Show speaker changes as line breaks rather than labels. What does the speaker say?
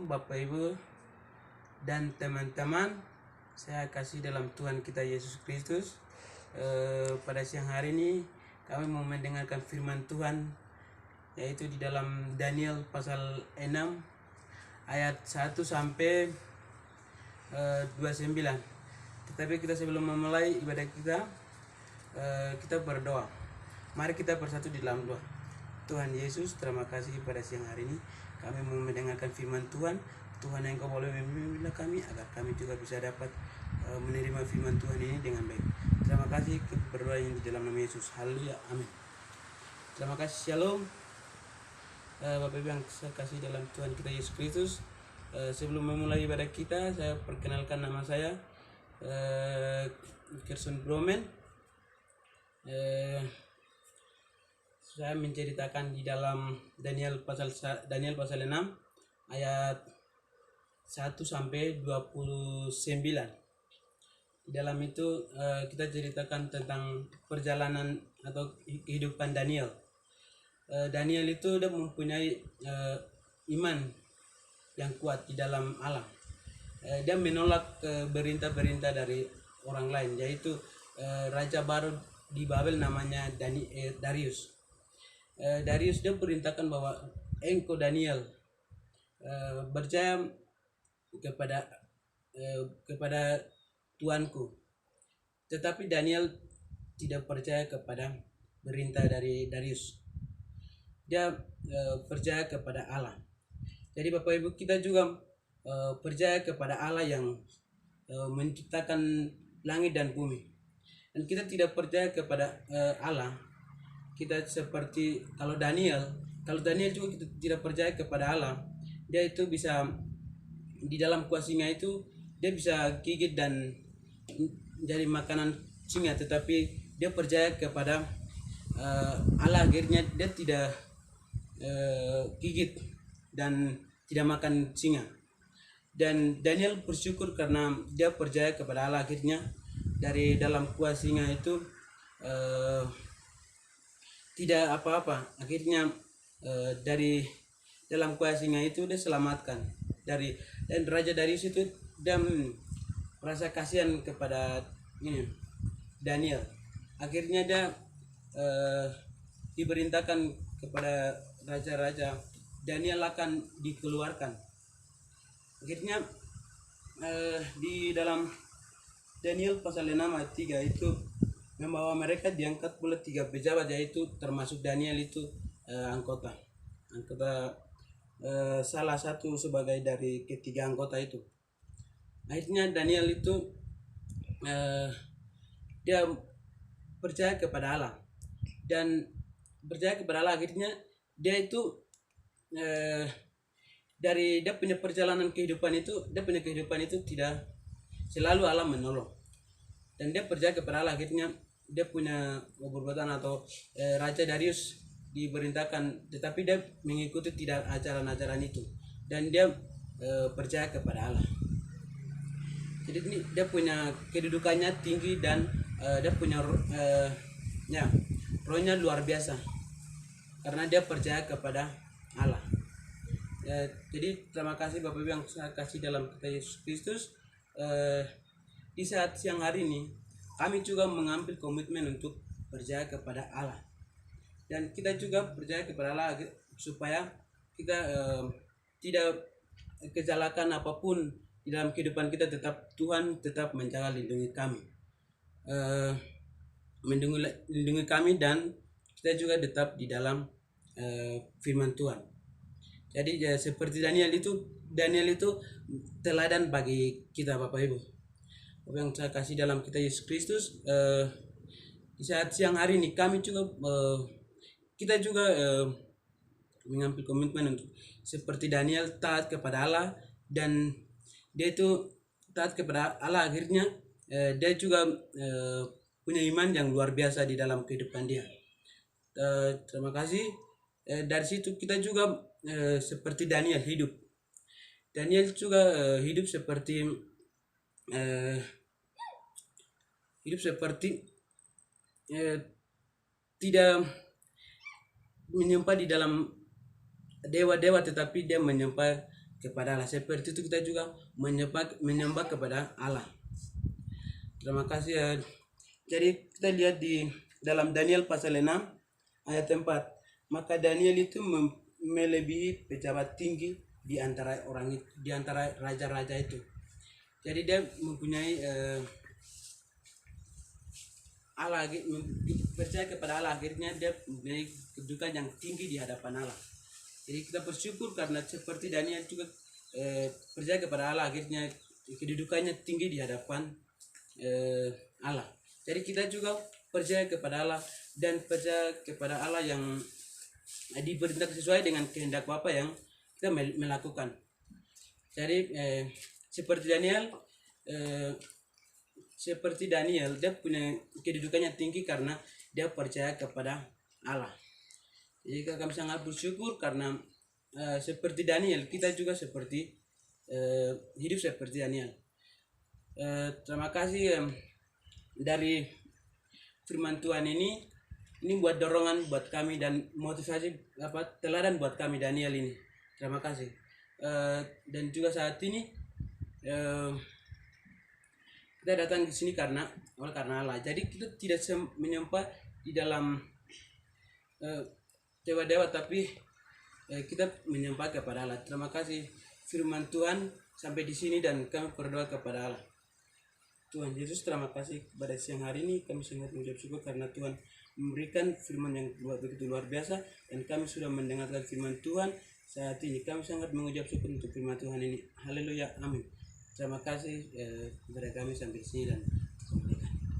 Shalom Bapak Ibu dan teman-teman. Saya kasih dalam Tuhan kita Yesus Kristus. Pada siang hari ini kami mau mendengarkan firman Tuhan, yaitu di dalam Daniel pasal 6 ayat 1 sampai 29. Tetapi kita sebelum memulai ibadah kita, kita berdoa. Mari kita bersatu di dalam doa. Tuhan Yesus, terima kasih pada siang hari ini kami mau mendengarkan firman Tuhan. Tuhan, yang Kau boleh memimpin kami agar kami juga bisa dapat menerima firman Tuhan ini dengan baik. Terima kasih, berdoa ini di dalam nama Yesus. Haleluya, amin. Terima kasih. Shalom Bapak Ibu yang saya kasih dalam Tuhan kita Yesus Kristus. Sebelum memulai ibadah kita, saya perkenalkan nama saya Gerson Bromen. Saya menceritakan di dalam Daniel pasal 6 ayat 1 sampai 29. Di dalam itu kita ceritakan tentang perjalanan atau kehidupan Daniel. Daniel itu dia mempunyai iman yang kuat di dalam Allah. Dia menolak perintah-perintah dari orang lain, yaitu raja baru di Babel namanya Darius. Darius dia perintahkan bahwa engkau Daniel percaya kepada Tuanku. Tetapi Daniel tidak percaya kepada perintah dari Darius. Dia percaya kepada Allah. Jadi Bapak Ibu, kita juga percaya kepada Allah yang menciptakan langit dan bumi. Dan kita tidak percaya kepada Allah. Kita seperti kalau Daniel juga kita tidak percaya kepada Allah, dia itu bisa di dalam kuah singa itu dia bisa gigit dan jadi makanan singa, tetapi dia percaya kepada Allah, akhirnya dia tidak gigit dan tidak makan singa. Dan Daniel bersyukur karena dia percaya kepada Allah, akhirnya dari dalam kuah singa itu tidak apa-apa. Akhirnya dari dalam kuah singa itu dia selamatkan dan Raja Darius itu dia merasa kasihan kepada Daniel. Akhirnya dia diperintahkan kepada raja-raja, Daniel akan dikeluarkan. Akhirnya di dalam Daniel pasal 6 ayat 3 itu membawa mereka diangkat pula 3 pejabat, yaitu termasuk Daniel itu anggota salah satu sebagai dari ketiga anggota itu. Akhirnya Daniel itu dia percaya kepada Allah, dan percaya kepada Allah akhirnya dia itu dari dia punya perjalanan kehidupan itu tidak selalu Allah menolong. Dan dia percaya kepada Allah, akhirnya dia punya perbuatan atau Raja Darius diperintahkan, tetapi dia mengikuti tidak ajaran-ajaran itu, dan dia percaya kepada Allah. Jadi ini dia punya kedudukannya tinggi, dan dia punya rohnya luar biasa karena dia percaya kepada Allah. Jadi terima kasih Bapak Ibu yang saya kasih dalam kita Yesus Kristus. Di saat siang hari ini kami juga mengambil komitmen untuk percaya kepada Allah, dan kita juga percaya kepada Allah supaya kita tidak kejalakan apapun di dalam kehidupan kita. Tuhan tetap menjaga lindungi kami, melindungi kami, dan kita juga tetap di dalam firman Tuhan. Jadi seperti Daniel itu teladan bagi kita Bapak Ibu yang saya kasih dalam kita Yesus Kristus. Di saat siang hari ini kami juga kita juga mengambil komitmen untuk seperti Daniel taat kepada Allah, dan dia itu taat kepada Allah, akhirnya dia juga punya iman yang luar biasa di dalam kehidupan dia. Terima kasih. Dari situ kita juga seperti Daniel juga hidup seperti tidak menyembah di dalam dewa-dewa, tetapi dia menyembah kepada Allah. Seperti itu kita juga menyembah kepada Allah. Terima kasih ya. Jadi kita lihat di dalam Daniel pasal 6 ayat 4. Maka Daniel itu melebihi pejabat tinggi di antara di antara raja-raja itu. Jadi dia mempunyai Allah, percaya kepada Allah, akhirnya dia mempunyai kedudukan yang tinggi di hadapan Allah. Jadi kita bersyukur karena seperti Daniel juga percaya kepada Allah, akhirnya kedudukannya tinggi di hadapan Allah. Jadi kita juga percaya kepada Allah dan percaya kepada Allah yang diperintah sesuai dengan kehendak Bapa yang kita melakukan. Jadi seperti Daniel, dia punya kedudukannya tinggi karena dia percaya kepada Allah. Jadi kami sangat bersyukur karena seperti Daniel, kita juga seperti hidup seperti Daniel. Terima kasih dari firman Tuhan ini buat dorongan buat kami dan motivasi teladan buat kami Daniel ini. Terima kasih. Dan juga saat ini kita datang di sini karena Allah. Jadi kita tidak menyembah di dalam dewa-dewa, tapi kita menyembah kepada Allah. Terima kasih firman Tuhan sampai di sini dan kami berdoa kepada Allah. Tuhan Yesus, terima kasih pada siang hari ini kami sangat mengucap syukur karena Tuhan memberikan firman yang begitu luar biasa dan kami sudah mendengarkan firman Tuhan saat ini. Kami sangat mengucap syukur untuk firman Tuhan ini. Haleluya, amin. Terima kasih kepada kami sampai di sini dan